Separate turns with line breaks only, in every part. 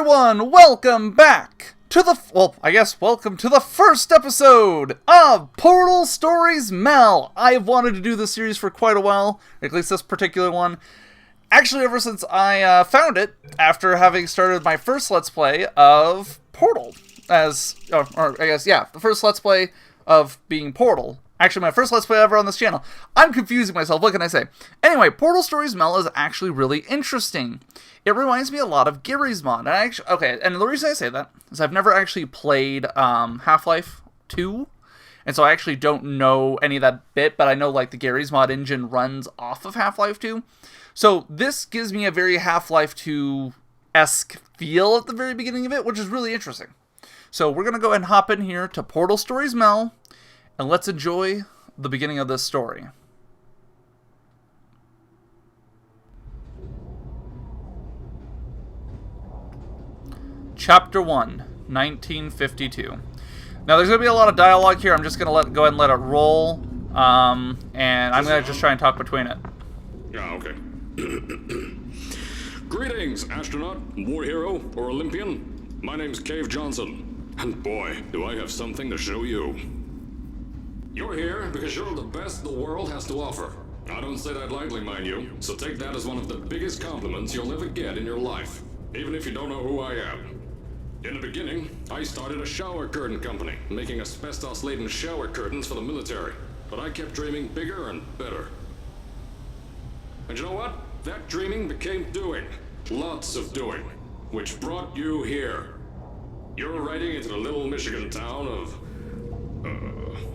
everyone, welcome back to welcome to the first episode of Portal Stories Mel. I've wanted to do this series for quite a while, at least this particular one. Actually, ever since I found it, after having started my first Let's Play of Portal. The first Let's Play of being Portal. Actually, my first Let's Play ever on this channel. I'm confusing myself, what can I say? Anyway, Portal Stories Mel is actually really interesting. It reminds me a lot of Gary's mod. And the reason I say that is I've never actually played Half-Life 2. And so I actually don't know any of that bit, but I know like the Gary's mod engine runs off of Half-Life 2. So this gives me a very Half-Life 2-esque feel at the very beginning of it, which is really interesting. So we're going to go ahead and hop in here to Portal Stories Mel, and let's enjoy the beginning of this story. Chapter 1, 1952. Now there's going to be a lot of dialogue here. I'm just going to go ahead and let it roll. And I'm going to just try and talk between it.
Yeah, okay. Greetings, astronaut, war hero, or Olympian. My name's Cave Johnson. And boy, do I have something to show you. You're here because you're the best the world has to offer. I don't say that lightly, mind you, so take that as one of the biggest compliments you'll ever get in your life, even if you don't know who I am. In the beginning, I started a shower curtain company, making asbestos-laden shower curtains for the military, but I kept dreaming bigger and better. And you know what? That dreaming became doing. Lots of doing, which brought you here. You're riding into the little Michigan town of...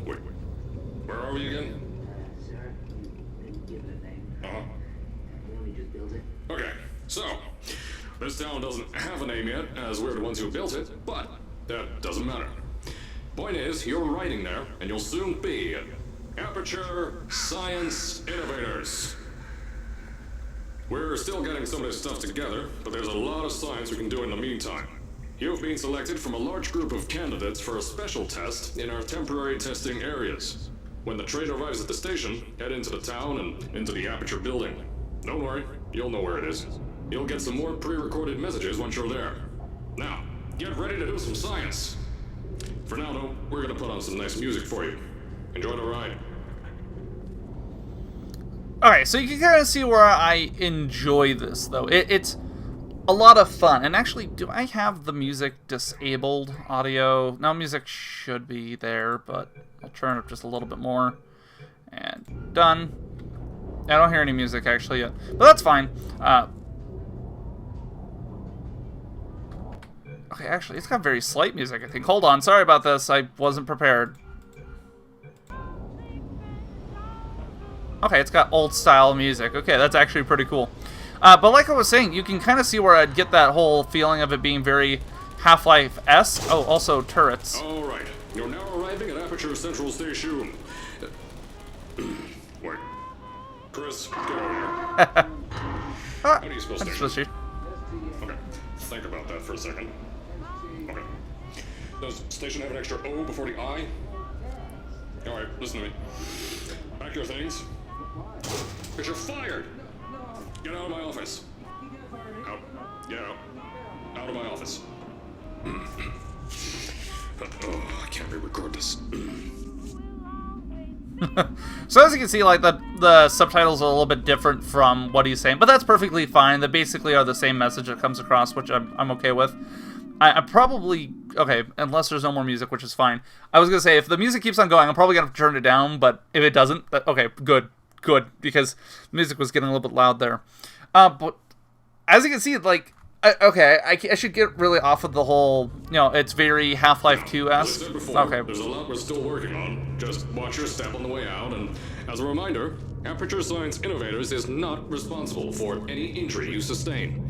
wait. Where are we again?
Sir, didn't give it a name. We just built it.
Okay, so, this town doesn't have a name yet, as we're the ones who built it, but that doesn't matter. Point is, you're riding there, and you'll soon be Aperture Science Innovators. We're still getting some of this stuff together, but there's a lot of science we can do in the meantime. You've been selected from a large group of candidates for a special test in our temporary testing areas. When the train arrives at the station, head into the town and into the Aperture building. Don't worry, you'll know where it is. You'll get some more pre-recorded messages once you're there. Now, get ready to do some science. For now, though, we're gonna put on some nice music for you. Enjoy the ride.
Alright, so you can kind of see where I enjoy this, though. It's a lot of fun. And actually, do I have the music disabled audio? No, music should be there, but I'll turn it up just a little bit more. And done. I don't hear any music, actually, yet. But that's fine. Okay, actually, it's got very slight music, I think. Hold on, sorry about this. I wasn't prepared. Okay, it's got old-style music. Okay, that's actually pretty cool. But like I was saying, you can kind of see where I'd get that whole feeling of it being very Half-Life-esque. Oh, also turrets.
All right, you're now arriving at Aperture Central Station. Wait. Chris, get over here. How do you spell station? Okay, think about that for a second. Okay. Does station have an extra O before the I? Alright, listen to me. Pack your things. Because you're fired! Get out of my office. Out. Get out. Out of my office. Oh, I can't re-record this.
So as you can see, like, the subtitles are a little bit different from what he's saying, but that's perfectly fine. They basically are the same message that comes across, which I'm okay with. I probably... Okay, unless there's no more music, which is fine. I was going to say, if the music keeps on going, I'm probably going to have to turn it down, but if it doesn't... Okay, good, because the music was getting a little bit loud there. But as you can see, like... I should get really off of the whole, it's very Half-Life 2-esque. Okay.
There's a lot we're still working on. Just watch your step on the way out, and as a reminder, Aperture Science Innovators is not responsible for any injury you sustain,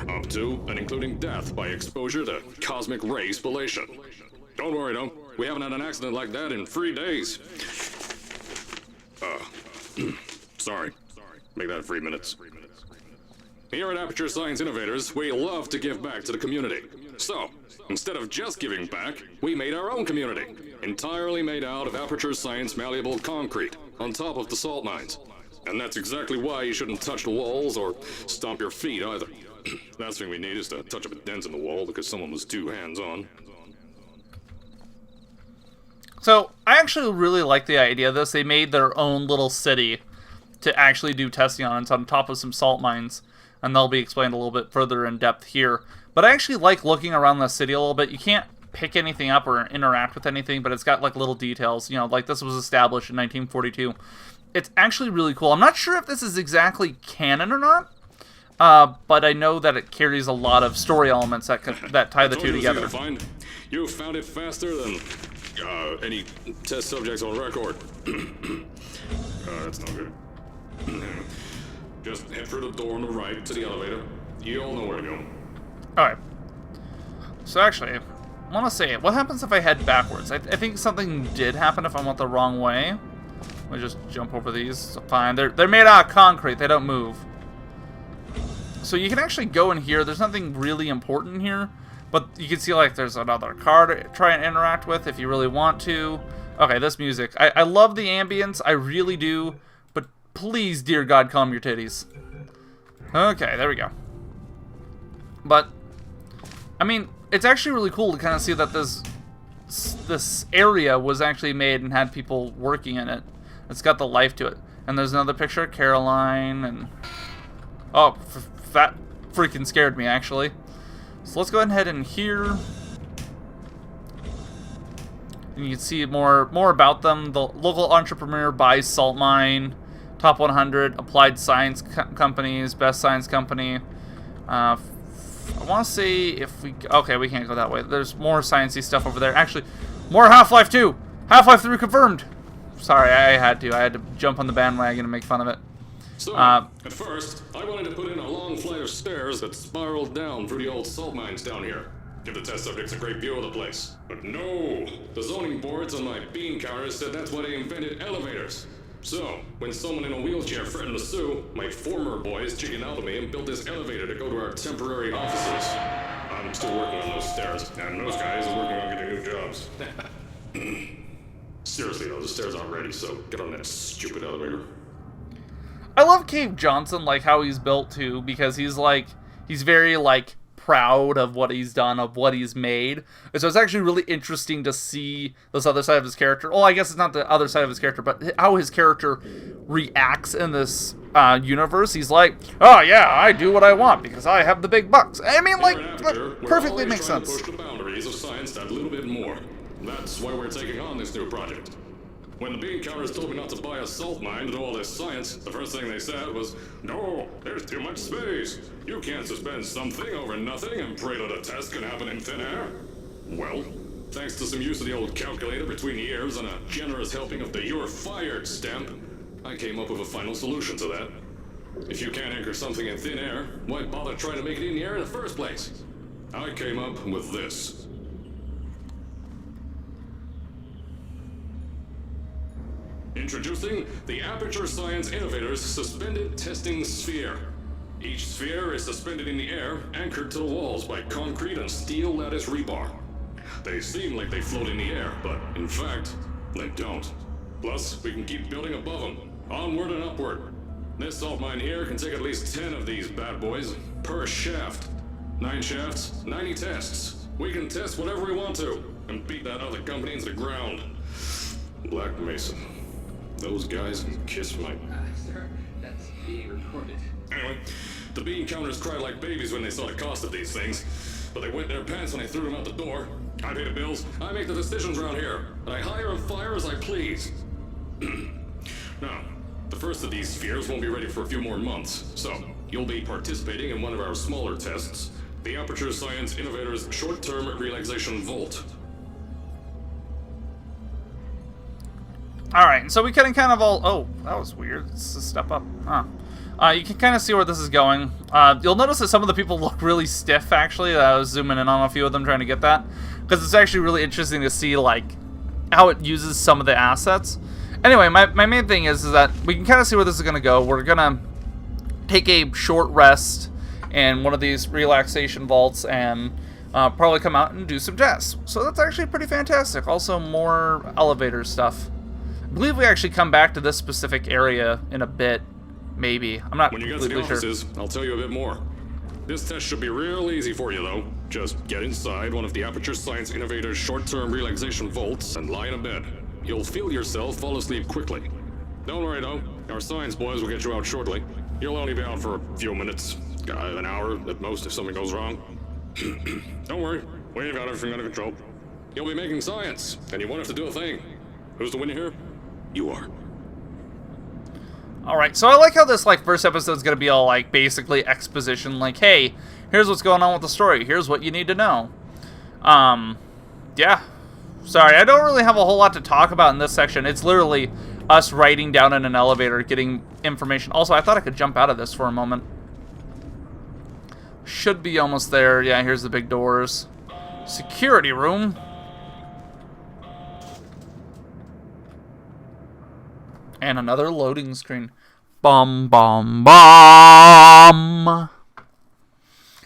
up to and including death by exposure to cosmic ray spallation. Don't worry, though. We haven't had an accident like that in 3 days. Sorry. Make that 3 minutes. Here at Aperture Science Innovators, we love to give back to the community. So, instead of just giving back, we made our own community, entirely made out of Aperture Science malleable concrete, on top of the salt mines. And that's exactly why you shouldn't touch the walls or stomp your feet either. Last thing we need is to touch up a dent in the wall because someone was too hands-on.
So, I actually really like the idea of this. They made their own little city to actually do testing on. It's on top of some salt mines, and they'll be explained a little bit further in depth here. But I actually like looking around the city a little bit. You can't pick anything up or interact with anything, but it's got like little details. You know, like this was established in 1942. It's actually really cool. I'm not sure if this is exactly canon or not, but I know that it carries a lot of story elements that tie the two together.
You found it faster than any test subjects on record. That's not good. Just head for the door on the right to the elevator. You all know where to go.
Alright. So actually, I want to say, what happens if I head backwards? I think something did happen if I went the wrong way. Let me just jump over these. It's fine. They're made out of concrete. They don't move. So you can actually go in here. There's nothing really important here. But you can see, like, there's another car to try and interact with if you really want to. Okay, this music. I love the ambience. I really do. But please, dear God, calm your titties. Okay, there we go. But, I mean, it's actually really cool to kind of see that this area was actually made and had people working in it. It's got the life to it. And there's another picture of Caroline, and... Oh, that freaking scared me, actually. So let's go ahead and here. And you can see more about them. The local entrepreneur buys salt mine. Top 100 applied science companies. Best science company. I want to see if we... Okay, we can't go that way. There's more sciencey stuff over there. Actually, more Half-Life 2. Half-Life 3 confirmed. Sorry, I had to jump on the bandwagon and make fun of it.
So, at first, I wanted to put in a long flight of stairs that spiraled down through the old salt mines down here. Give the test subjects a great view of the place. But no! The zoning boards on my bean counters said that's why they invented elevators. So, when someone in a wheelchair threatened to sue, my former boys chickened out of me and built this elevator to go to our temporary offices. I'm still working on those stairs, and those guys are working on getting new jobs. Seriously though, the stairs aren't ready, so get on that stupid elevator.
I love Cave Johnson, like how he's built too, because he's very like proud of what he's done, of what he's made. And so it's actually really interesting to see this other side of his character. Well, I guess it's not the other side of his character, but how his character reacts in this universe. He's like, oh yeah, I do what I want because I have the big bucks. I mean, like, that perfectly makes sense.
Push the boundaries of science that little bit more. That's why we're taking on this new project. When the bean counters told me not to buy a salt mine to do all this science, the first thing they said was, no, there's too much space. You can't suspend something over nothing and pray that a test can happen in thin air. Well, thanks to some use of the old calculator between the ears and a generous helping of the "you're fired" stamp, I came up with a final solution to that. If you can't anchor something in thin air, why bother trying to make it in the air in the first place? I came up with this. Introducing the Aperture Science Innovators Suspended Testing Sphere. Each sphere is suspended in the air, anchored to the walls by concrete and steel lattice rebar. They seem like they float in the air, but in fact, they don't. Plus, we can keep building above them, onward and upward. This salt mine here can take at least 10 of these bad boys per shaft. 9 shafts, 90 tests. We can test whatever we want to, and beat that other company into the ground. Black Mesa. Those guys can kiss my...
Sir, that's being recorded.
Anyway, the bean counters cried like babies when they saw the cost of these things. But they wet their pants when I threw them out the door. I pay the bills, I make the decisions around here, and I hire and fire as I please. Now, the first of these spheres won't be ready for a few more months, so you'll be participating in one of our smaller tests, the Aperture Science Innovators Short-Term Relaxation Vault.
Alright, so we can kind of all... Oh, that was weird. It's a step up. Huh. You can kind of see where this is going. You'll notice that some of the people look really stiff, actually. I was zooming in on a few of them trying to get that. Because it's actually really interesting to see, like, how it uses some of the assets. Anyway, my main thing is that we can kind of see where this is going to go. We're going to take a short rest in one of these relaxation vaults and probably come out and do some tests. So that's actually pretty fantastic. Also, more elevator stuff. I believe we actually come back to this specific area in a bit, maybe. I'm not
When you get to the
completely sure.
offices, I'll tell you a bit more. This test should be real easy for you, though. Just get inside one of the Aperture Science Innovators' short-term relaxation vaults and lie in a bed. You'll feel yourself fall asleep quickly. Don't worry, though. Our science boys will get you out shortly. You'll only be out for a few minutes. An hour at most if something goes wrong. Don't worry. We've got everything under control. You'll be making science, and you won't have to do a thing. Who's the winner here? You are.
Alright, so I like how this, like, first episode's gonna be all, like, basically exposition, like, hey, here's what's going on with the story, here's what you need to know. Yeah. Sorry, I don't really have a whole lot to talk about in this section. It's literally us riding down in an elevator, getting information. Also, I thought I could jump out of this for a moment. Should be almost there. Yeah, here's the big doors. Security room. And another loading screen. Bum, bum, bum.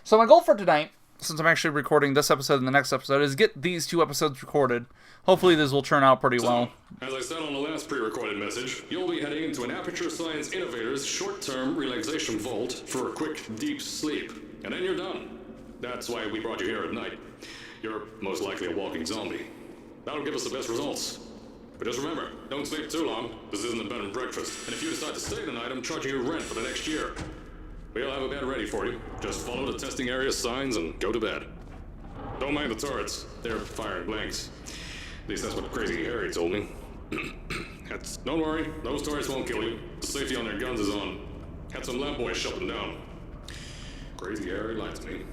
So my goal for tonight, since I'm actually recording this episode and the next episode, is get these 2 episodes recorded. Hopefully these will turn out pretty well.
As I said on the last pre-recorded message, you'll be heading into an Aperture Science Innovators short-term relaxation vault for a quick, deep sleep. And then you're done. That's why we brought you here at night. You're most likely a walking zombie. That'll give us the best results. But just remember, don't sleep too long. This isn't a bed and breakfast. And if you decide to stay tonight, I'm charging you rent for the next year. We'll have a bed ready for you. Just follow the testing area signs and go to bed. Don't mind the turrets. They're firing blanks. At least that's what Crazy Harry told me. Don't worry, those turrets won't kill you. The safety on their guns is on. Had some lab boys shut them down. Crazy Harry lied to me.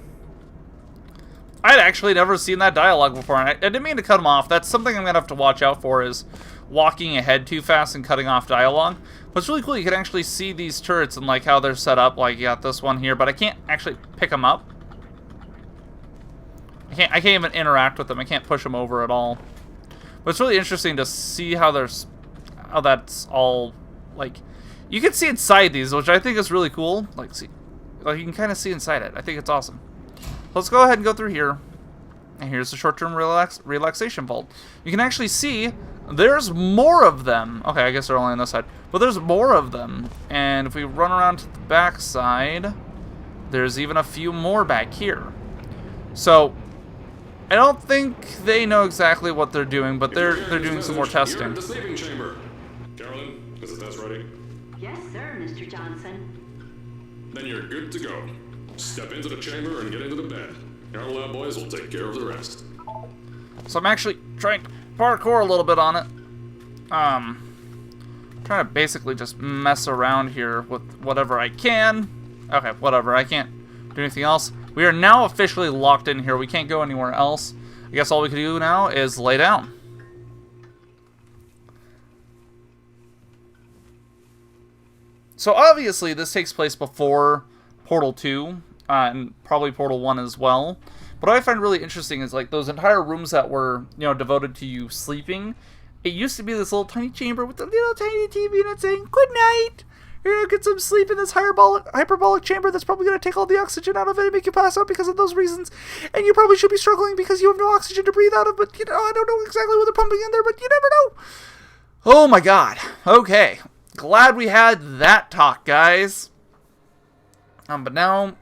I'd actually never seen that dialogue before, and I didn't mean to cut him off. That's something I'm going to have to watch out for, is walking ahead too fast and cutting off dialogue. But it's really cool, you can actually see these turrets and like how they're set up. Like, you got this one here, but I can't actually pick them up. I can't even interact with them. I can't push them over at all. But it's really interesting to see how that's all, like, you can see inside these, which I think is really cool. Like, see, like you can kind of see inside it. I think it's awesome. Let's go ahead and go through here. And here's the short-term relaxation vault. You can actually see there's more of them. Okay, I guess they're only on this side. But there's more of them. And if we run around to the back side, there's even a few more back here. So I don't think they know exactly what they're doing, but they're doing some more testing.
You're in the sleeping chamber. Carolyn, is the test ready?
Yes, sir, Mr. Johnson.
Then you're good to go. Step into the chamber and get into the bed. Our lab boys will take care of the rest.
So I'm actually trying to parkour a little bit on it. Trying to basically just mess around here with whatever I can. Okay, whatever. I can't do anything else. We are now officially locked in here. We can't go anywhere else. I guess all we can do now is lay down. So obviously this takes place before Portal 2. And probably Portal 1 as well. But what I find really interesting is, like, those entire rooms that were, you know, devoted to you sleeping. It used to be this little tiny chamber with a little tiny TV and it's saying, "Good night. You're gonna get some sleep in this hyperbolic chamber that's probably gonna take all the oxygen out of it and make you pass out because of those reasons. And you probably should be struggling because you have no oxygen to breathe out of, but, you know, I don't know exactly what they're pumping in there, but you never know." Oh my god. Okay. Glad we had that talk, guys. But now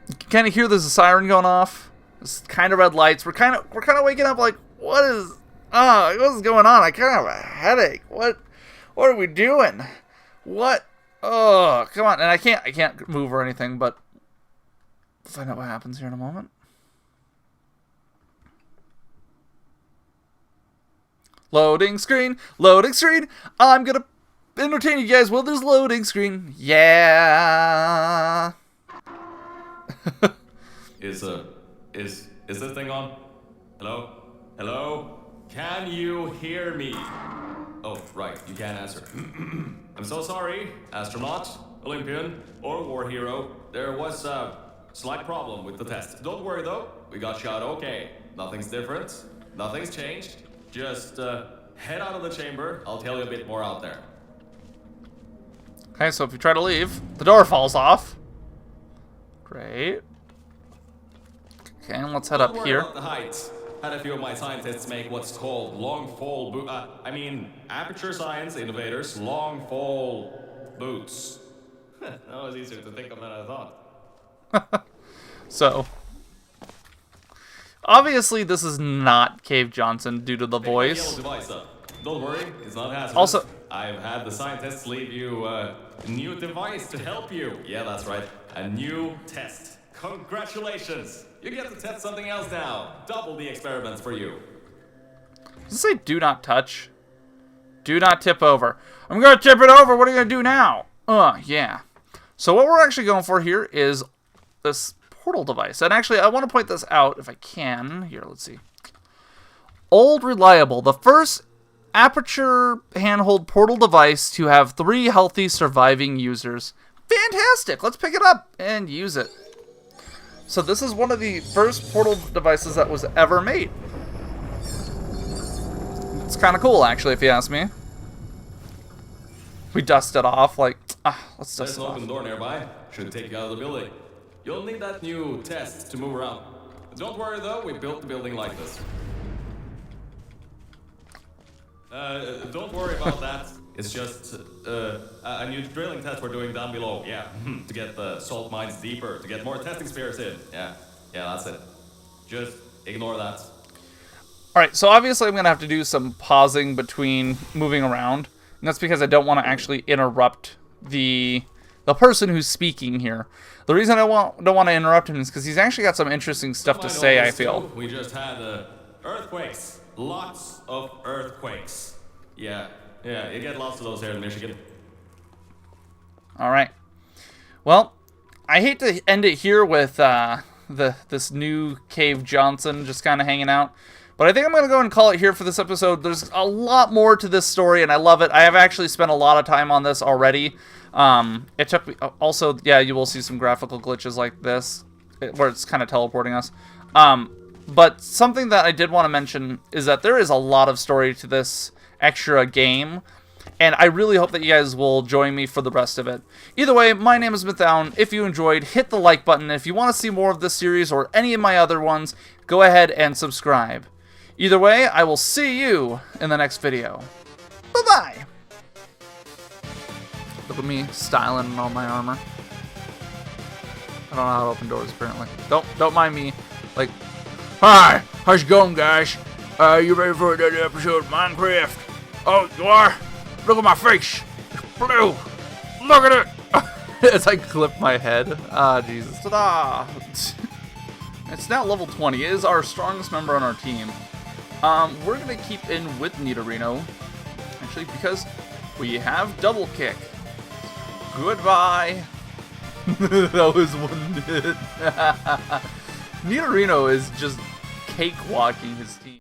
you can kind of hear there's a siren going off. There's kind of red lights. We're kind of waking up like, what is going on? I kind of have a headache. What are we doing? What? Oh, come on. And I can't move or anything, but we'll find out what happens here in a moment. Loading screen. Loading screen. I'm gonna entertain you guys while there's loading screen. Yeah.
Is this thing on? Hello? Hello? Can you hear me? Oh, right, you can't answer. I'm so sorry, astronaut, Olympian, or war hero. There was a slight problem with the test. Don't worry though, we got shot okay. Nothing's different, nothing's changed. Just head out of the chamber, I'll tell you a bit more out there.
Okay, so if you try to leave, the door falls off. Great. Okay, and let's head up
Don't worry
here.
about the heights. Had a few of my scientists make what's called long fall Aperture Science Innovators long fall boots. That was easier to think of than I thought.
So, obviously this is not Cave Johnson due to the
Pick that yellow
voice.
device up. Don't worry, it's not hazardous.
Also-
I've had the scientists leave you a new device to help you. Yeah, that's right. A new test. Congratulations! You get to test something else now. Double the experiments for you.
Does it say do not touch? Do not tip over. I'm gonna tip it over. What are you gonna do now? Yeah. So what we're actually going for here is this portal device. And actually, I want to point this out if I can. Here, let's see. Old Reliable, the first aperture handheld portal device to have 3 healthy surviving users. Fantastic! Let's pick it up and use it. So this is one of the first portal devices that was ever made. It's kind of cool, actually, if you ask me. We dust it off, like, let's
There's
dust
an
it
open
off.
door nearby. Should take you out of the building. You'll need that new test to move around. Don't worry though, we built the building like this. Don't worry about that. It's just a new drilling test we're doing down below. Yeah, to get the salt mines deeper, to get more testing spheres in. Yeah, that's it. Just ignore that.
Alright, so obviously I'm going to have to do some pausing between moving around. And that's because I don't want to actually interrupt the person who's speaking here. The reason I don't want to interrupt him is because he's actually got some interesting stuff to say, I feel.
We just had earthquakes. Lots of earthquakes. Yeah, you get lots of those here in Michigan.
Alright. Well, I hate to end it here with this new Cave Johnson just kind of hanging out. But I think I'm going to go and call it here for this episode. There's a lot more to this story, and I love it. I have actually spent a lot of time on this already. It took me... Also, yeah, you will see some graphical glitches like this, where it's kind of teleporting us. But something that I did want to mention is that there is a lot of story to this extra game, and I really hope that you guys will join me for the rest of it. Either way, my name is Thowan. If you enjoyed, hit the like button. If you want to see more of this series or any of my other ones, go ahead and subscribe. Either way, I will see you in the next video. Bye-bye! Look at me styling in all my armor. I don't know how to open doors, apparently. Don't mind me. Like, hi! How's it going, guys? You ready for another episode of Minecraft? Oh, you are? Look at my face! It's blue! Look at it! As I clip my head. Ah, Jesus. Ta-da! It's now level 20. It is our strongest member on our team. We're going to keep in with Nidorino, actually, because we have double kick. Goodbye. That was one hit. Nidorino is just cakewalking his team.